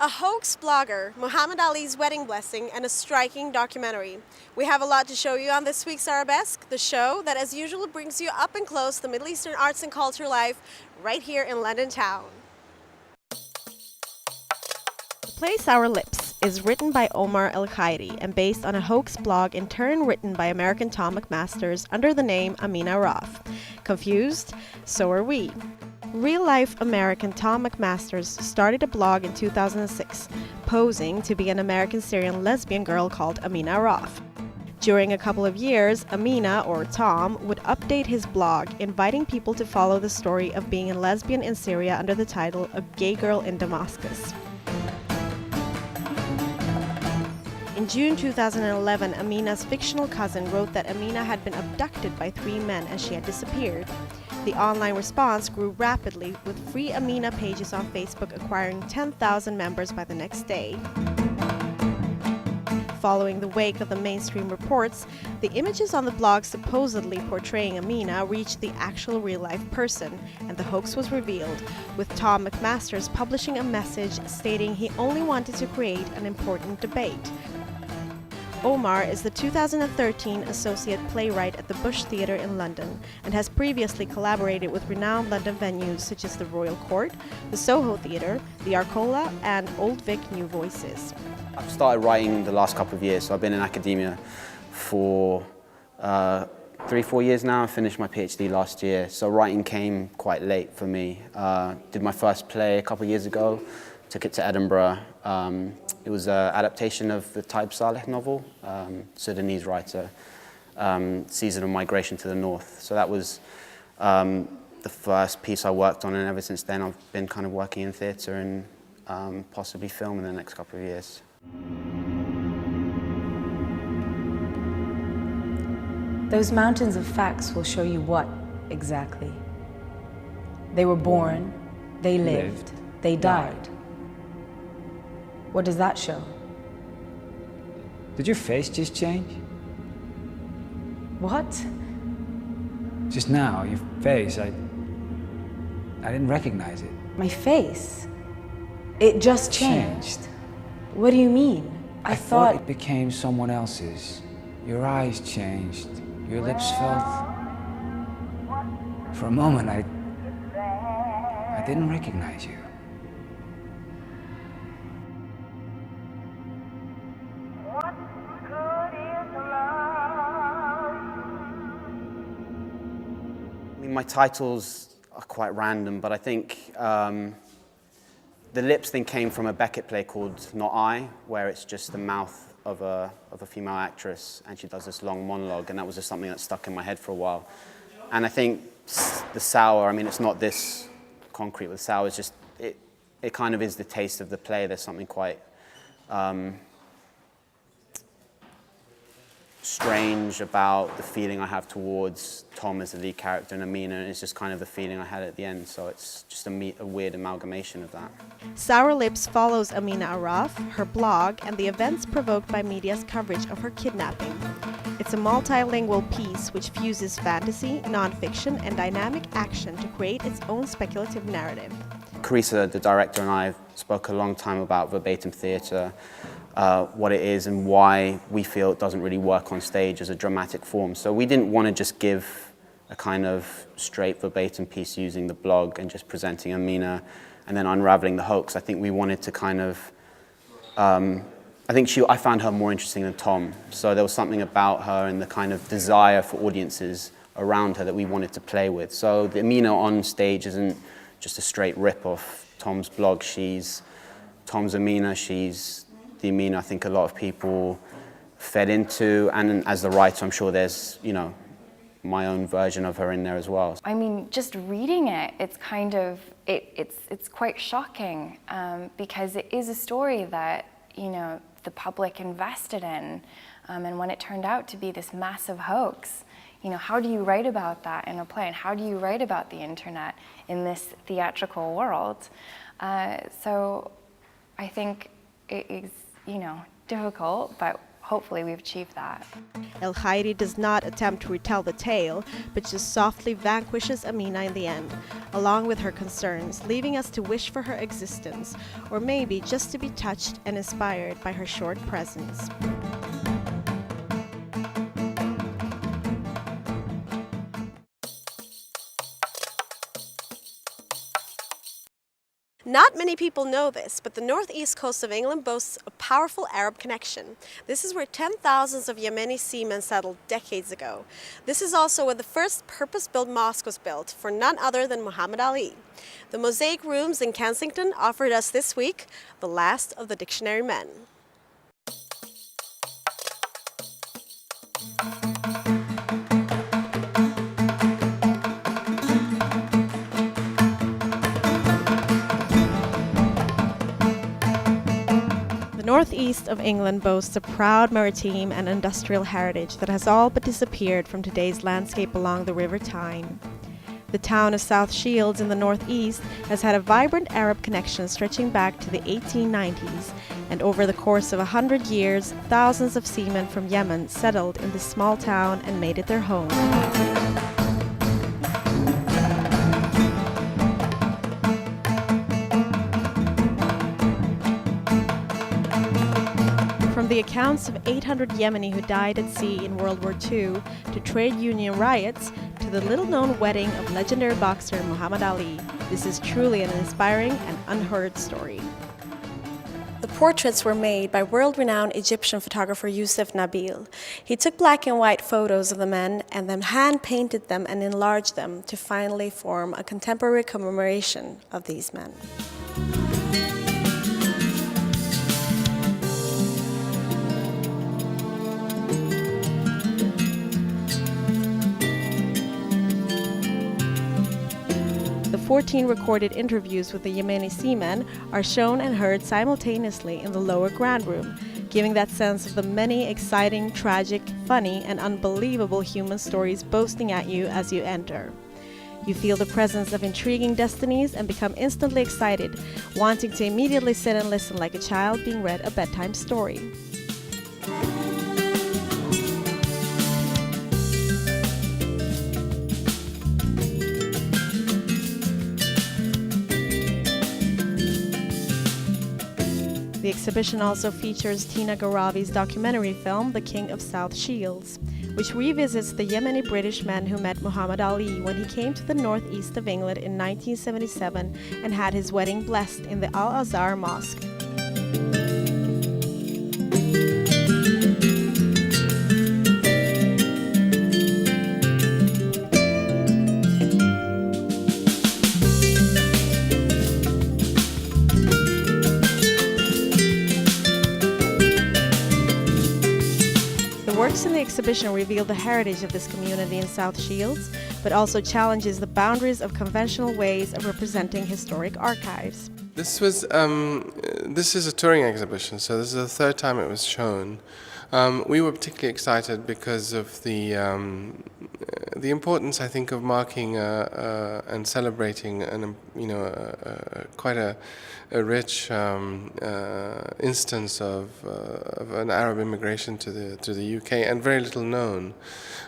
A hoax blogger, Muhammad Ali's wedding blessing, and a striking documentary. We have a lot to show you on this week's Arabesque, the show that as usual brings you up and close the Middle Eastern arts and culture life right here in London town. The play Sour Lips is written by Omar El-Khairi and based on a hoax blog in turn written by American Tom McMasters under the name Amina Araf. Confused? So are we. Real-life American Tom McMasters started a blog in 2006, posing to be an American Syrian lesbian girl called Amina Araf. During a couple of years, Amina, or Tom, would update his blog, inviting people to follow the story of being a lesbian in Syria under the title A Gay Girl in Damascus. In June 2011, Amina's fictional cousin wrote that Amina had been abducted by 3 men and she had disappeared. The online response grew rapidly, with Free Amina pages on Facebook acquiring 10,000 members by the next day. Following the wake of the mainstream reports, the images on the blog supposedly portraying Amina reached the actual real-life person, and the hoax was revealed, with Tom McMasters publishing a message stating he only wanted to create an important debate. Omar is the 2013 Associate Playwright at the Bush Theatre in London and has previously collaborated with renowned London venues such as the Royal Court, the Soho Theatre, the Arcola and Old Vic New Voices. I've started writing the last couple of years, so I've been in academia for 3-4 years now. I finished my PhD last year, so writing came quite late for me. Did my first play a couple of years ago, took it to Edinburgh. It was an adaptation of the Taib Saleh novel, Sudanese writer, Season of Migration to the North. So that was the first piece I worked on, and ever since then I've been kind of working in theatre and possibly film in the next couple of years. Those mountains of facts will show you what exactly? They were born, they lived, they died. What does that show? Did your face just change? What? Just now, your face, I didn't recognize it. My face? It just changed. What do you mean? I thought it became someone else's. Your eyes changed. Your lips felt... For a moment, I didn't recognize you. My titles are quite random, but I think the lips thing came from a Beckett play called Not I, where it's just the mouth of a female actress, and she does this long monologue, and that was just something that stuck in my head for a while. And I think the sour, I mean, it's not this concrete with sour, it's just, it kind of is the taste of the play. There's something quite strange about the feeling I have towards Tom as the lead character and Amina, and it's just kind of the feeling I had at the end, so it's just a weird amalgamation of that. Sour Lips follows Amina Araf, her blog, and the events provoked by media's coverage of her kidnapping. It's a multilingual piece which fuses fantasy, nonfiction, and dynamic action to create its own speculative narrative. Carissa, the director, and I spoke a long time about verbatim theatre, what it is and why we feel it doesn't really work on stage as a dramatic form. So we didn't want to just give a kind of straight verbatim piece using the blog and just presenting Amina and then unraveling the hoax. I think we wanted to kind of, I found her more interesting than Tom. So there was something about her and the kind of desire for audiences around her that we wanted to play with. So the Amina on stage isn't just a straight rip off Tom's blog. She's Tom's Amina, she's the Amina I think a lot of people fed into, and as the writer I'm sure there's, you know, my own version of her in there as well. I mean, just reading it, it's kind of, it's quite shocking because it is a story that, you know, the public invested in, and when it turned out to be this massive hoax, you know, how do you write about that in a play, and how do you write about the internet in this theatrical world? So I think it is, you know, difficult, but hopefully we've achieved that. El-Khairi does not attempt to retell the tale, but just softly vanquishes Amina in the end, along with her concerns, leaving us to wish for her existence, or maybe just to be touched and inspired by her short presence. Not many people know this, but the northeast coast of England boasts a powerful Arab connection. This is where 10,000s of Yemeni seamen settled decades ago. This is also where the first purpose-built mosque was built for none other than Muhammad Ali. The Mosaic Rooms in Kensington offered us this week the last of the dictionary men. The northeast of England boasts a proud maritime and industrial heritage that has all but disappeared from today's landscape along the River Tyne. The town of South Shields in the northeast has had a vibrant Arab connection stretching back to the 1890s, and over the course of 100 years, thousands of seamen from Yemen settled in this small town and made it their home. From the accounts of 800 Yemeni who died at sea in World War II, to trade union riots, to the little-known wedding of legendary boxer Muhammad Ali, this is truly an inspiring and unheard story. The portraits were made by world-renowned Egyptian photographer Yusuf Nabil. He took black and white photos of the men and then hand-painted them and enlarged them to finally form a contemporary commemoration of these men. The 14 recorded interviews with the Yemeni seamen are shown and heard simultaneously in the lower grand room, giving that sense of the many exciting, tragic, funny, and unbelievable human stories boasting at you as you enter. You feel the presence of intriguing destinies and become instantly excited, wanting to immediately sit and listen like a child being read a bedtime story. The exhibition also features Tina Garavi's documentary film, The King of South Shields, which revisits the Yemeni British men who met Muhammad Ali when he came to the northeast of England in 1977 and had his wedding blessed in the Al-Azhar Mosque. Works in the exhibition reveal the heritage of this community in South Shields, but also challenges the boundaries of conventional ways of representing historic archives. This is a touring exhibition, so this is the third time it was shown. We were particularly excited because of the importance, I think, of marking and celebrating quite a rich instance of an Arab immigration to the UK, and very little known.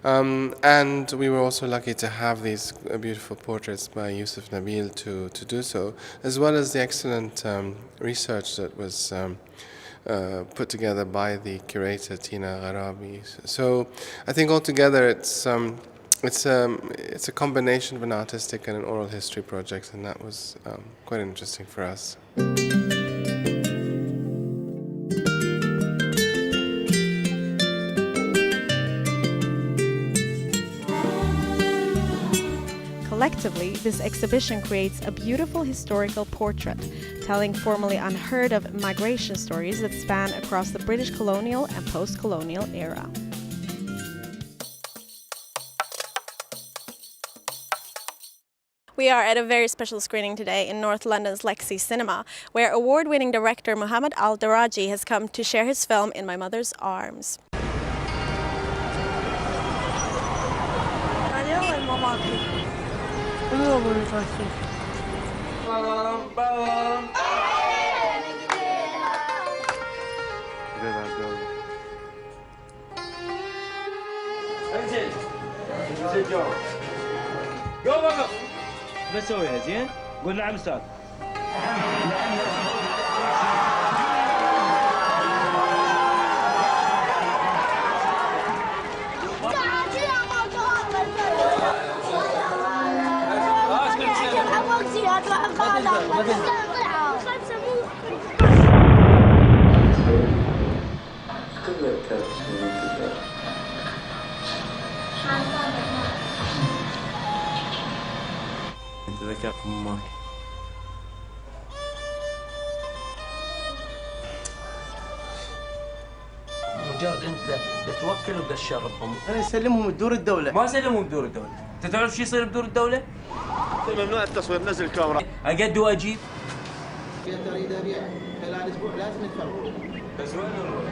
And we were also lucky to have these beautiful portraits by Yusuf Nabil to do so, as well as the excellent research that was put together by the curator Tina Garavi. So I think altogether it's a combination of an artistic and an oral history project, and that was quite interesting for us. Collectively, this exhibition creates a beautiful historical portrait, telling formerly unheard of migration stories that span across the British colonial and post-colonial era. We are at a very special screening today in North London's Lexi Cinema, where award-winning director Mohammed Al-Daraji has come to share his film In My Mother's Arms. جاوب. جاوب وقف. بسويها زين؟ قول نعم استاذ. انت ذكرت امك. مجرد انت تتوكل وتشرفهم. انا اسلمهم بدور الدوله. ما اسلمهم بدور الدوله. انت تعرف شو يصير بدور الدوله؟ ممنوع التصوير، نزل الكاميرا. اقد واجيب. اذا اريد ابيع خلال اسبوع لازم ندفع. بس وين نروح؟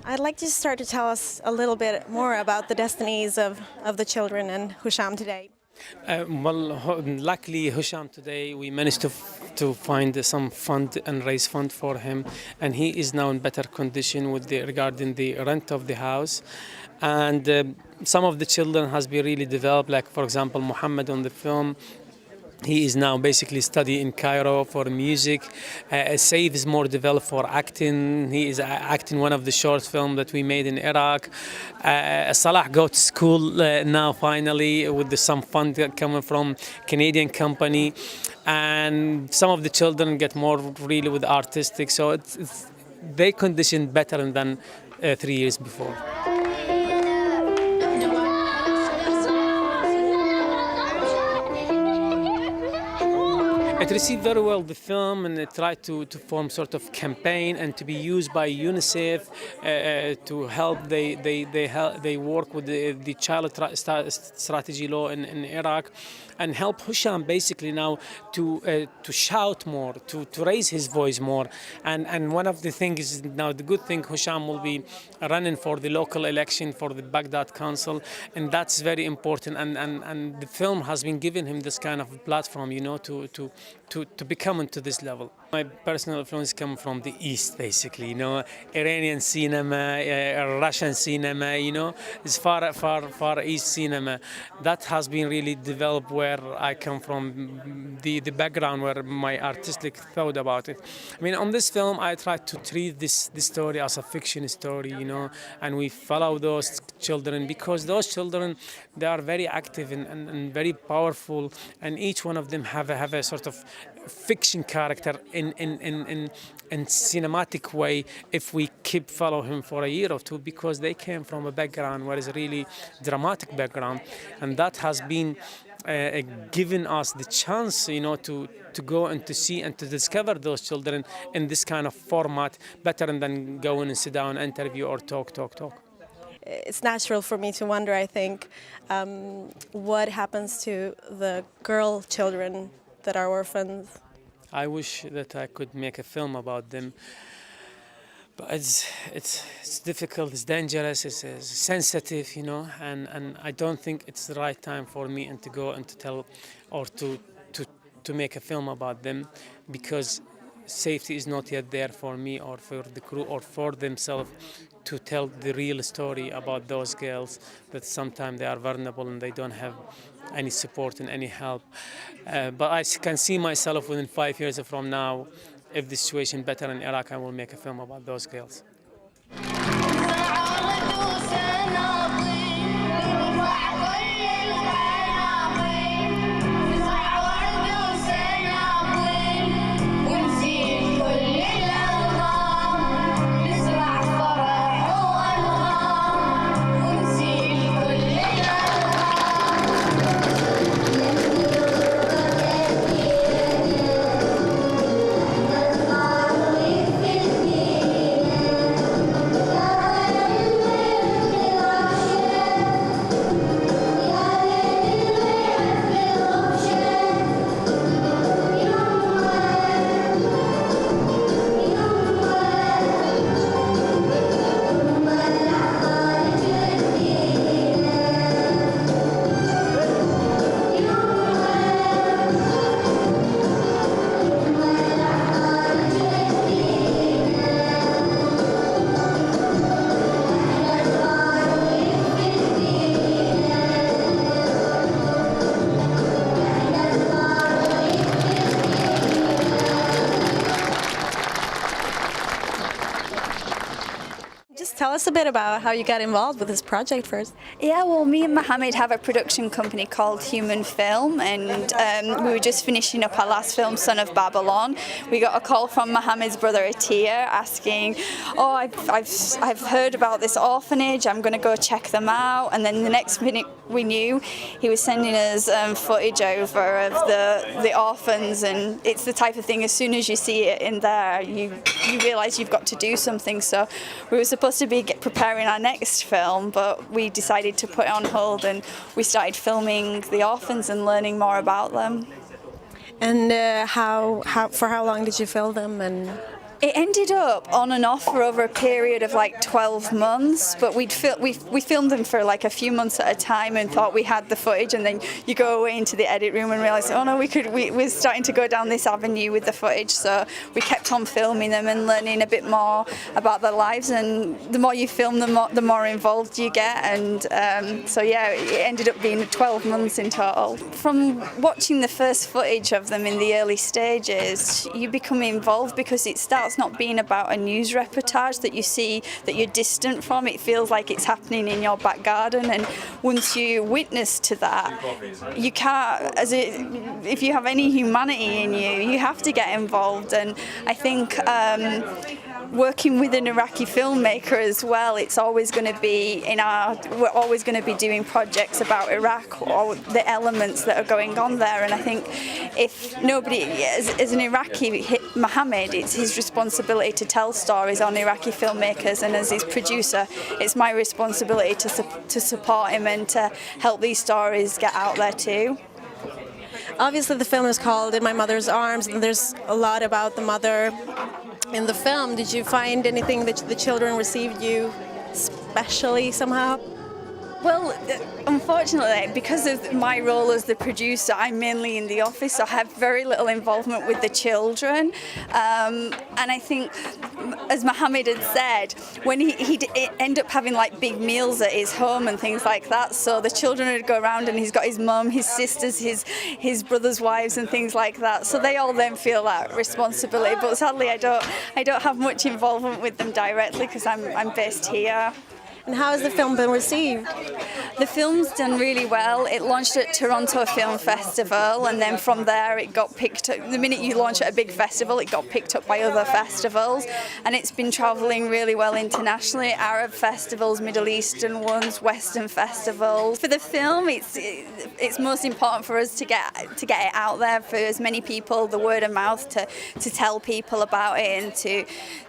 I'd like you to start to tell us a little bit more about the destinies of the children and Husham today. Luckily, Husham today we managed to find some fund and raise fund for him, and he is now in better condition regarding the rent of the house. And some of the children has been really developed, like for example Muhammad on the film. He is now basically studying in Cairo for music. Saif is more developed for acting. He is acting one of the short films that we made in Iraq. Salah go to school now finally with some fund coming from Canadian company. And some of the children get more really with artistic. So they conditioned better than 3 years before. It received very well the film, and it tried to form sort of campaign and to be used by UNICEF to help. They work with the child strategy law in Iraq, and help Husham basically now to shout more, to raise his voice more. And one of the things is now the good thing, Husham will be running for the local election for the Baghdad Council, and that's very important. And the film has been giving him this kind of platform, you know, to become into this level. My personal influence come from the East, basically, you know, Iranian cinema, Russian cinema, you know, it's far East cinema. That has been really developed where I come from, the background where my artistic thought about it. I mean, on this film, I tried to treat this story as a fiction story, you know, and we follow those children because those children, they are very active and very powerful, and each one of them have a sort of fiction character in cinematic way if we keep follow him for a year or two, because they came from a background where is really dramatic background, and that has been given us the chance, you know, to go and to see and to discover those children in this kind of format better than going and sit down, interview or talk. It's natural for me to wonder, I think, what happens to the girl children that are orphans. I wish that I could make a film about them, but it's difficult, it's dangerous, it's sensitive, you know, and I don't think it's the right time for me and to go and to tell or to make a film about them, because safety is not yet there for me or for the crew or for themselves to tell the real story about those girls that sometimes they are vulnerable and they don't have any support and any help. But I can see myself within 5 years from now, if the situation better in Iraq, I will make a film about those girls. us a bit about how you got involved with this project first. Yeah, well, me and Mohammed have a production company called Human Film, and we were just finishing up our last film, Son of Babylon. We got a call from Mohammed's brother Atia asking, "Oh, I've heard about this orphanage. I'm going to go check them out." And then the next minute we knew he was sending us footage over of the orphans, and it's the type of thing. As soon as you see it in there, you realise you've got to do something. So we were supposed to be preparing our next film, but we decided to put it on hold, and we started filming the orphans and learning more about them. And for how long did you film them? And it ended up on and off for over a period of like 12 months, but we filmed them for like a few months at a time and thought we had the footage, and then you go away into the edit room and realise, oh no, we're starting to go down this avenue with the footage. So we kept on filming them and learning a bit more about their lives, and the more you film, the more involved you get, and so yeah, it ended up being 12 months in total. From watching the first footage of them in the early stages, you become involved because it starts not being about a news reportage that you see that you're distant from. It feels like it's happening in your back garden, and once you witness to that, you can't, if you have any humanity in you, you have to get involved. And I think working with an Iraqi filmmaker as well, it's always going to be we're always going to be doing projects about Iraq or the elements that are going on there. And I think if nobody, as an Iraqi, Mohammed, it's his responsibility to tell stories on Iraqi filmmakers, and as his producer, it's my responsibility to support him and to help these stories get out there too. Obviously the film is called In My Mother's Arms, and there's a lot about the mother in the film. Did you find anything that the children received you specially somehow? Well, unfortunately, because of my role as the producer, I'm mainly in the office, so I have very little involvement with the children. And I think, as Mohammed had said, when he'd end up having like big meals at his home and things like that, so the children would go around and he's got his mum, his sisters, his brothers' wives and things like that. So they all then feel that responsibility. But sadly, I don't have much involvement with them directly because I'm based here. And how has the film been received? The film's done really well. It launched at Toronto Film Festival, and then from there it got picked up. The minute you launch at a big festival, it got picked up by other festivals, and it's been travelling really well internationally, Arab festivals, Middle Eastern ones, Western festivals. For the film, it's most important for us to get it out there for as many people, the word of mouth, to tell people about it, and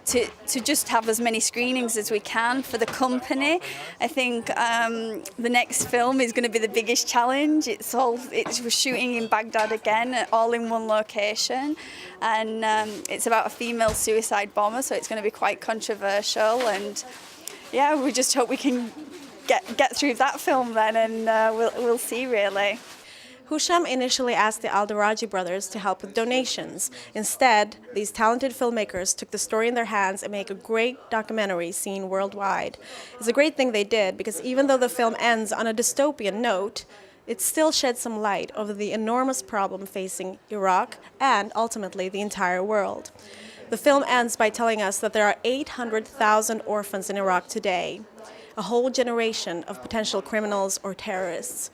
to just have as many screenings as we can for the company. I think the next film is going to be the biggest challenge. We're shooting in Baghdad again, all in one location, and it's about a female suicide bomber, so it's going to be quite controversial. And yeah, we just hope we can get through that film then, and we'll see really. Husham initially asked the Al-Daraji brothers to help with donations. Instead, these talented filmmakers took the story in their hands and made a great documentary seen worldwide. It's a great thing they did, because even though the film ends on a dystopian note, it still sheds some light over the enormous problem facing Iraq and ultimately the entire world. The film ends by telling us that there are 800,000 orphans in Iraq today, a whole generation of potential criminals or terrorists.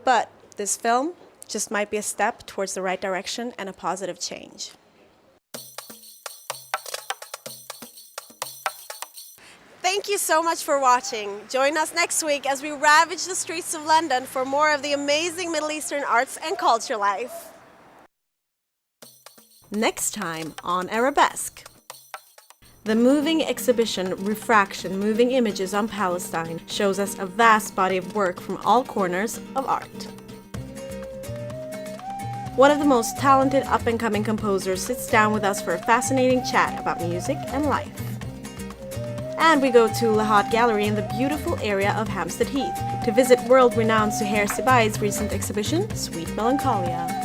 But this film just might be a step towards the right direction and a positive change. Thank you so much for watching. Join us next week as we ravage the streets of London for more of the amazing Middle Eastern arts and culture life. Next time on Arabesque. The moving exhibition Refraction, Moving Images on Palestine shows us a vast body of work from all corners of art. One of the most talented up-and-coming composers sits down with us for a fascinating chat about music and life. And we go to Lahad Gallery in the beautiful area of Hampstead Heath to visit world-renowned Suhair Sibai's recent exhibition, Sweet Melancholia.